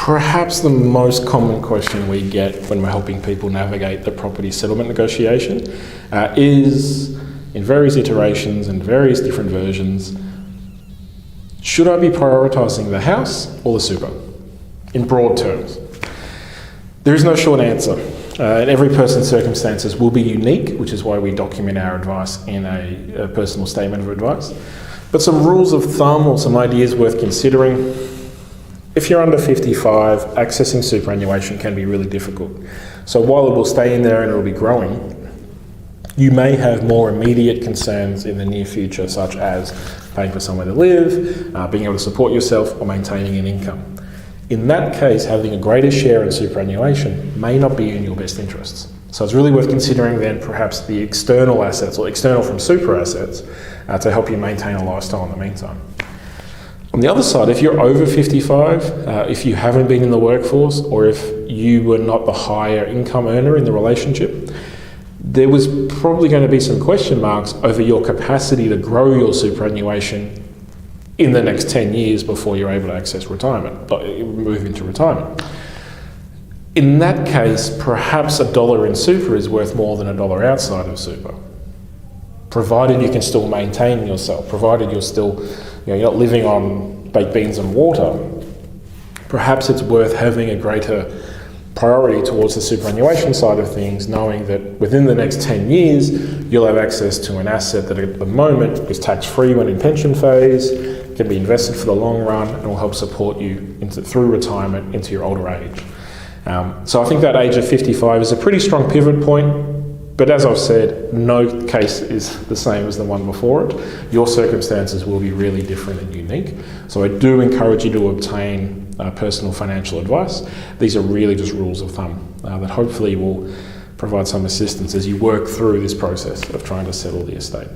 Perhaps the most common question we get when we're helping people navigate the property settlement negotiation is, in various iterations and various different versions, should I be prioritising the house or the super? In broad terms. There is no short answer. And every person's circumstances will be unique, which is why we document our advice in a personal statement of advice. But some rules of thumb or some ideas worth considering. If you're under 55, accessing superannuation can be really difficult. So while it will stay in there and it will be growing, you may have more immediate concerns in the near future, such as paying for somewhere to live, being able to support yourself, or maintaining an income. In that case, having a greater share in superannuation may not be in your best interests. So it's really worth considering then perhaps the external assets, or external from super assets, to help you maintain a lifestyle in the meantime. On the other side, if you're over 55, if you haven't been in the workforce, or if you were not the higher income earner in the relationship, there was probably going to be some question marks over your capacity to grow your superannuation in the next 10 years before you're able to access retirement, move into retirement. In that case, perhaps $1 in super is worth more than $1 outside of super, provided you can still maintain yourself, provided you're not living on baked beans and water. Perhaps it's worth having a greater priority towards the superannuation side of things, knowing that within the next 10 years, you'll have access to an asset that at the moment is tax-free when in pension phase, can be invested for the long run, and will help support you through retirement into your older age. So I think that age of 55 is a pretty strong pivot point. But as I've said, no case is the same as the one before it. Your circumstances will be really different and unique. So I do encourage you to obtain personal financial advice. These are really just rules of thumb that hopefully will provide some assistance as you work through this process of trying to settle the estate.